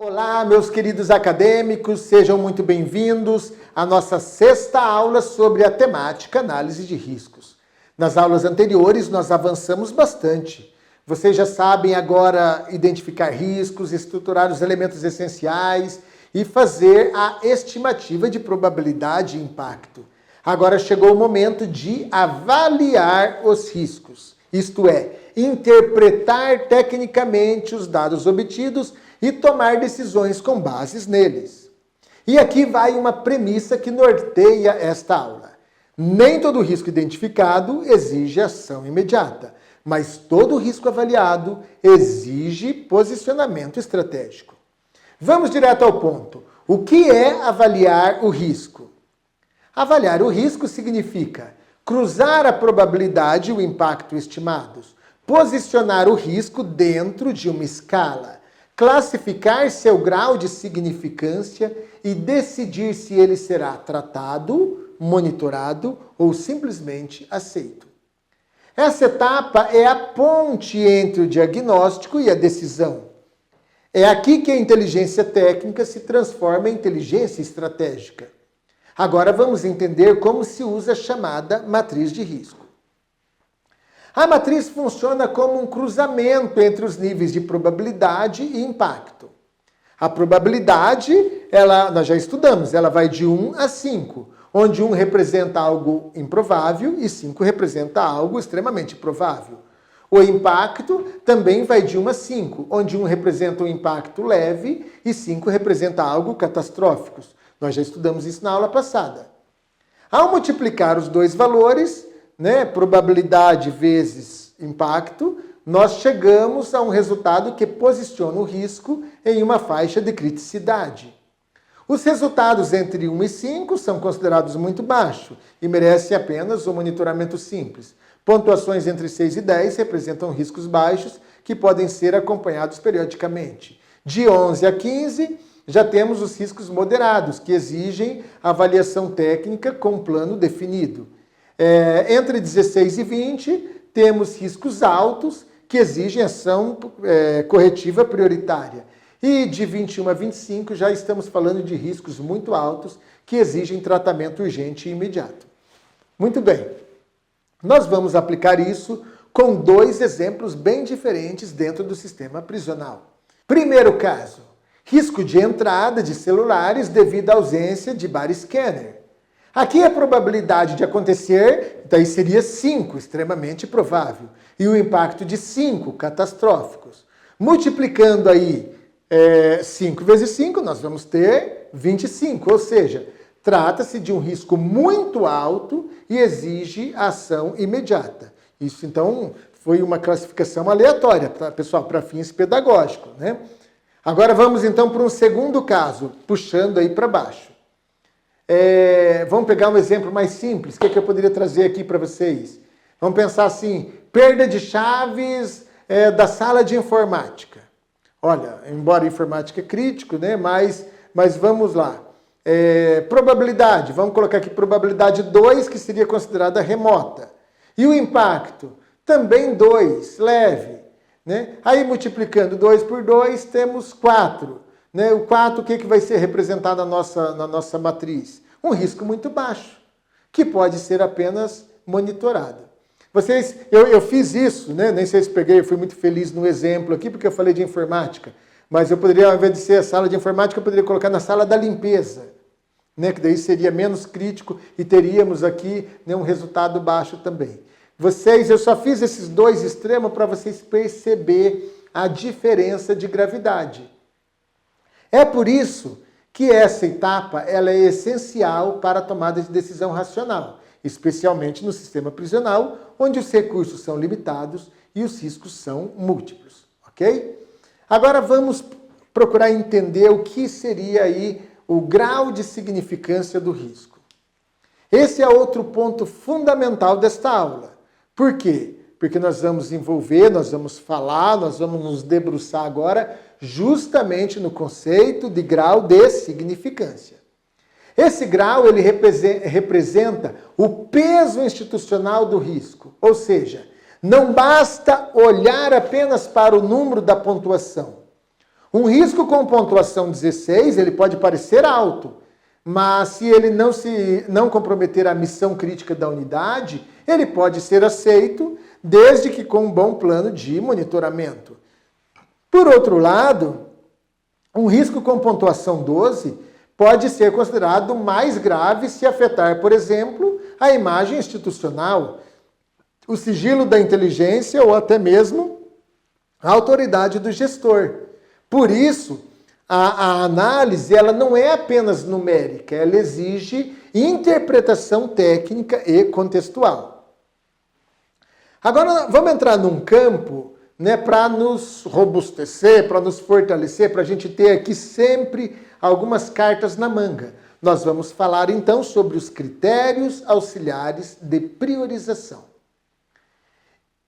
Olá, meus queridos acadêmicos, sejam muito bem-vindos à nossa sexta aula sobre a temática análise de riscos. Nas aulas anteriores, nós avançamos bastante. Vocês já sabem agora identificar riscos, estruturar os elementos essenciais e fazer a estimativa de probabilidade e impacto. Agora chegou o momento de avaliar os riscos, isto é, interpretar tecnicamente os dados obtidos e tomar decisões com bases neles. E aqui vai uma premissa que norteia esta aula. Nem todo risco identificado exige ação imediata, mas todo risco avaliado exige posicionamento estratégico. Vamos direto ao ponto. O que é avaliar o risco? Avaliar o risco significa cruzar a probabilidade e o impacto estimados, posicionar o risco dentro de uma escala, classificar seu grau de significância e decidir se ele será tratado, monitorado ou simplesmente aceito. Essa etapa é a ponte entre o diagnóstico e a decisão. É aqui que a inteligência técnica se transforma em inteligência estratégica. Agora vamos entender como se usa a chamada matriz de risco. A matriz funciona como um cruzamento entre os níveis de probabilidade e impacto. A probabilidade, nós já estudamos, ela vai de 1 a 5, onde 1 representa algo improvável e 5 representa algo extremamente provável. O impacto também vai de 1 a 5, onde 1 representa um impacto leve e 5 representa algo catastrófico. Nós já estudamos isso na aula passada. Ao multiplicar os dois valores, probabilidade vezes impacto, nós chegamos a um resultado que posiciona o risco em uma faixa de criticidade. Os resultados entre 1 e 5 são considerados muito baixos e merecem apenas um monitoramento simples. Pontuações entre 6 e 10 representam riscos baixos que podem ser acompanhados periodicamente. De 11 a 15, já temos os riscos moderados, que exigem avaliação técnica com um plano definido. Entre 16 e 20, temos riscos altos, que exigem ação corretiva prioritária. E de 21 a 25, já estamos falando de riscos muito altos, que exigem tratamento urgente e imediato. Muito bem. Nós vamos aplicar isso com dois exemplos bem diferentes dentro do sistema prisional. Primeiro caso. Risco de entrada de celulares devido à ausência de bar scanner. Aqui a probabilidade de acontecer, daí seria 5, extremamente provável. E o impacto de 5, catastróficos. Multiplicando aí 5 vezes 5, nós vamos ter 25. Ou seja, trata-se de um risco muito alto e exige ação imediata. Isso, então, foi uma classificação aleatória, tá, pessoal, para fins pedagógicos, né? Agora vamos então para um segundo caso, puxando aí para baixo. Vamos pegar um exemplo mais simples. O que eu poderia trazer aqui para vocês? Vamos pensar assim, perda de chaves da sala de informática. Olha, embora informática é crítico, né? Mas vamos lá. Probabilidade, vamos colocar aqui probabilidade 2, que seria considerada remota. E o impacto? Também 2, leve. Né? Aí multiplicando 2 por 2, temos 4. Né? O 4, o que vai ser representado na nossa matriz? Um risco muito baixo, que pode ser apenas monitorado. Eu fiz isso, né? Nem sei se peguei, eu fui muito feliz no exemplo aqui, porque eu falei de informática. Mas eu poderia, ao invés de ser a sala de informática, eu poderia colocar na sala da limpeza. Né? Que daí seria menos crítico e teríamos aqui, né, um resultado baixo também. Eu só fiz esses dois extremos para vocês perceberem a diferença de gravidade. É por isso que essa etapa ela é essencial para a tomada de decisão racional, especialmente no sistema prisional, onde os recursos são limitados e os riscos são múltiplos. Ok? Agora vamos procurar entender o que seria aí o grau de significância do risco. Esse é outro ponto fundamental desta aula. Por quê? Porque nós vamos envolver, nós vamos falar, nós vamos nos debruçar agora justamente no conceito de grau de significância. Esse grau ele representa o peso institucional do risco, ou seja, não basta olhar apenas para o número da pontuação. Um risco com pontuação 16, ele pode parecer alto, mas se ele não comprometer a missão crítica da unidade, ele pode ser aceito, desde que com um bom plano de monitoramento. Por outro lado, um risco com pontuação 12 pode ser considerado mais grave se afetar, por exemplo, a imagem institucional, o sigilo da inteligência ou até mesmo a autoridade do gestor. Por isso, a análise ela não é apenas numérica, ela exige interpretação técnica e contextual. Agora, vamos entrar num campo, né, para nos robustecer, para nos fortalecer, para a gente ter aqui sempre algumas cartas na manga. Nós vamos falar então sobre os critérios auxiliares de priorização.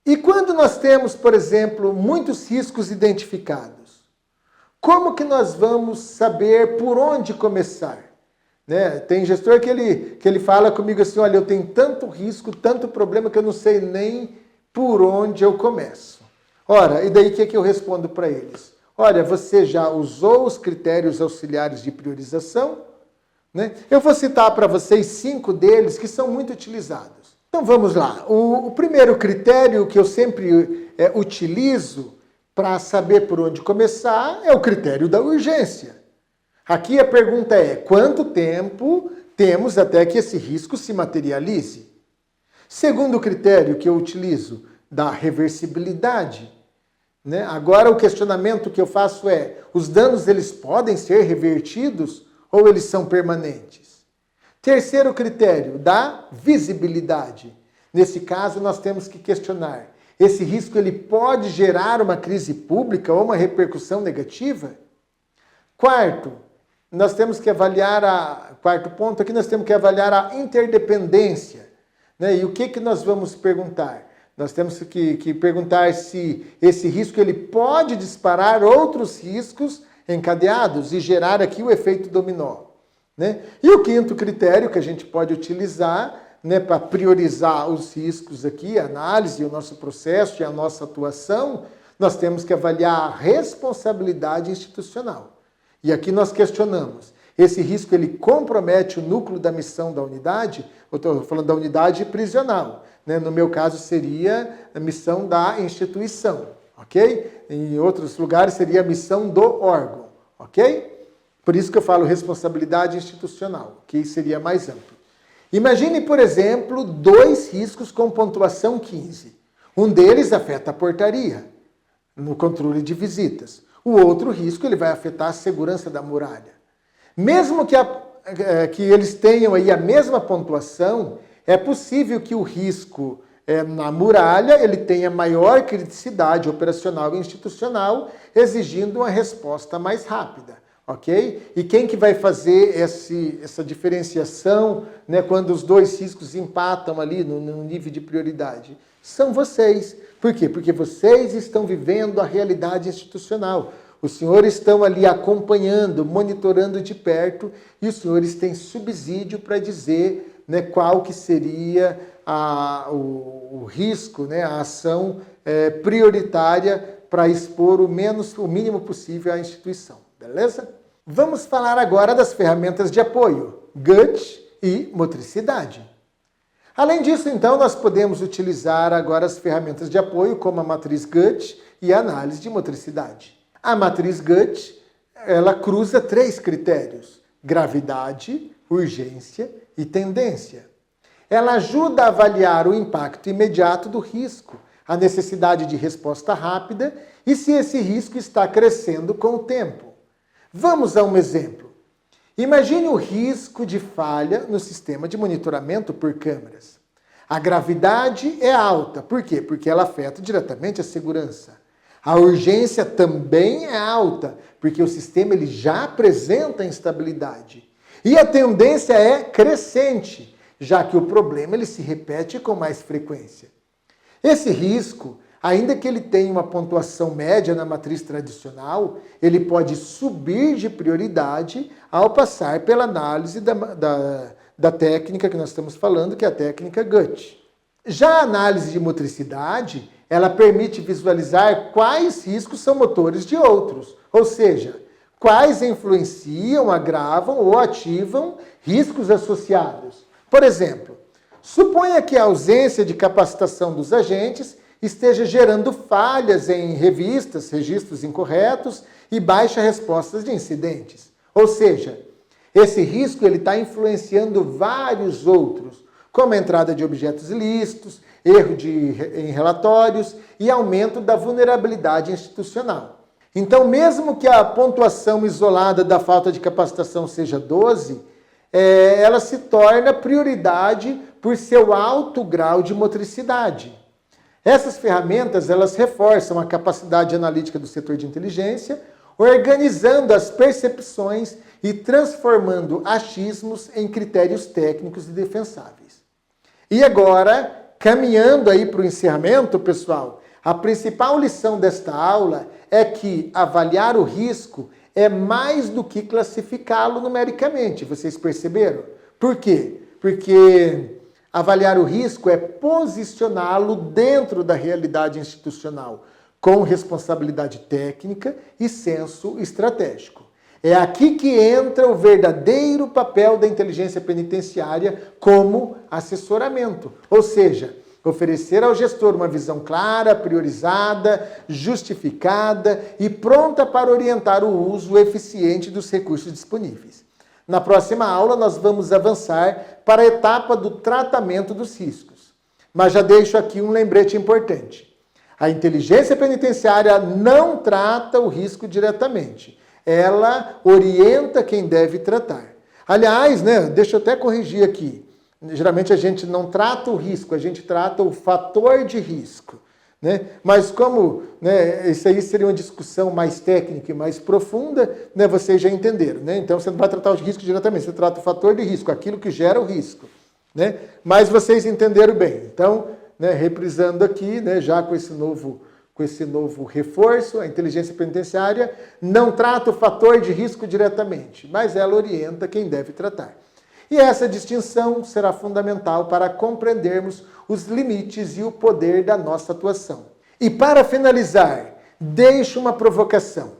E quando nós temos, por exemplo, muitos riscos identificados, como que nós vamos saber por onde começar? Né? Tem gestor que ele fala comigo assim, olha, eu tenho tanto risco, tanto problema que eu não sei nem por onde eu começo. Ora, e daí o que eu respondo para eles? Olha, você já usou os critérios auxiliares de priorização? Né? Eu vou citar para vocês 5 deles que são muito utilizados. Então vamos lá. O primeiro critério que eu sempre utilizo para saber por onde começar é o critério da urgência. Aqui a pergunta é, quanto tempo temos até que esse risco se materialize? Segundo critério que eu utilizo, da reversibilidade. Né? Agora o questionamento que eu faço é, os danos eles podem ser revertidos ou eles são permanentes? Terceiro critério, da visibilidade. Nesse caso, nós temos que questionar, esse risco ele pode gerar uma crise pública ou uma repercussão negativa? Quarto, nós temos que avaliar quarto ponto aqui, nós temos que avaliar a interdependência. Né? E o que nós vamos perguntar? Nós temos que perguntar se esse risco ele pode disparar outros riscos encadeados e gerar aqui o efeito dominó. Né? E o quinto critério que a gente pode utilizar, né, para priorizar os riscos aqui, a análise, o nosso processo e a nossa atuação, nós temos que avaliar a responsabilidade institucional. E aqui nós questionamos, esse risco ele compromete o núcleo da missão da unidade? Eu estou falando da unidade prisional. Né? No meu caso seria a missão da instituição, ok? Em outros lugares seria a missão do órgão, ok? Por isso que eu falo responsabilidade institucional, que seria mais amplo. Imagine, por exemplo, 2 riscos com pontuação 15. Um deles afeta a portaria, no controle de visitas. O outro risco ele vai afetar a segurança da muralha. Mesmo que eles tenham aí a mesma pontuação, é possível que o risco na muralha ele tenha maior criticidade operacional e institucional, exigindo uma resposta mais rápida. Ok? E quem que vai fazer essa diferenciação, né, quando os 2 riscos empatam ali no nível de prioridade? São vocês. Por quê? Porque vocês estão vivendo a realidade institucional. Os senhores estão ali acompanhando, monitorando de perto e os senhores têm subsídio para dizer, né, qual que seria o risco, né, a ação prioritária para expor o mínimo possível à instituição. Beleza? Vamos falar agora das ferramentas de apoio, GUT e motricidade. Além disso, então, nós podemos utilizar agora as ferramentas de apoio, como a matriz GUT e a análise de motricidade. A matriz GUT, ela cruza 3 critérios, gravidade, urgência e tendência. Ela ajuda a avaliar o impacto imediato do risco, a necessidade de resposta rápida e se esse risco está crescendo com o tempo. Vamos a um exemplo. Imagine o risco de falha no sistema de monitoramento por câmeras. A gravidade é alta. Por quê? Porque ela afeta diretamente a segurança. A urgência também é alta, porque o sistema ele já apresenta instabilidade. E a tendência é crescente, já que o problema ele se repete com mais frequência. Esse risco, ainda que ele tenha uma pontuação média na matriz tradicional, ele pode subir de prioridade ao passar pela análise da técnica que nós estamos falando, que é a técnica GUT. Já a análise de motricidade, ela permite visualizar quais riscos são motores de outros, ou seja, quais influenciam, agravam ou ativam riscos associados. Por exemplo, suponha que a ausência de capacitação dos agentes esteja gerando falhas em revistas, registros incorretos e baixa respostas de incidentes. Ou seja, esse risco está influenciando vários outros, como a entrada de objetos ilícitos, erro em relatórios e aumento da vulnerabilidade institucional. Então, mesmo que a pontuação isolada da falta de capacitação seja 12, ela se torna prioridade por seu alto grau de motricidade. Essas ferramentas, elas reforçam a capacidade analítica do setor de inteligência, organizando as percepções e transformando achismos em critérios técnicos e defensáveis. E agora, caminhando aí para o encerramento, pessoal, a principal lição desta aula é que avaliar o risco é mais do que classificá-lo numericamente. Vocês perceberam? Por quê? Porque avaliar o risco é posicioná-lo dentro da realidade institucional, com responsabilidade técnica e senso estratégico. É aqui que entra o verdadeiro papel da inteligência penitenciária como assessoramento, ou seja, oferecer ao gestor uma visão clara, priorizada, justificada e pronta para orientar o uso eficiente dos recursos disponíveis. Na próxima aula, nós vamos avançar para a etapa do tratamento dos riscos. Mas já deixo aqui um lembrete importante. A inteligência penitenciária não trata o risco diretamente. Ela orienta quem deve tratar. Aliás, deixa eu até corrigir aqui. Geralmente a gente não trata o risco, a gente trata o fator de risco. Mas como isso aí seria uma discussão mais técnica e mais profunda, vocês já entenderam. Então você não vai tratar o risco diretamente, você trata o fator de risco, aquilo que gera o risco. Mas vocês entenderam bem. Então, reprisando aqui, já com esse novo reforço, a inteligência penitenciária não trata o fator de risco diretamente, mas ela orienta quem deve tratar. E essa distinção será fundamental para compreendermos os limites e o poder da nossa atuação. E para finalizar, deixo uma provocação.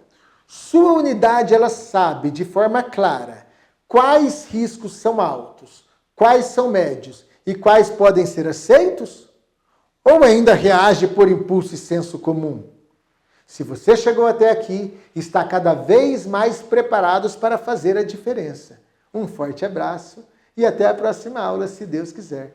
Sua unidade, ela sabe de forma clara quais riscos são altos, quais são médios e quais podem ser aceitos? Ou ainda reage por impulso e senso comum? Se você chegou até aqui, está cada vez mais preparados para fazer a diferença. Um forte abraço e até a próxima aula, se Deus quiser.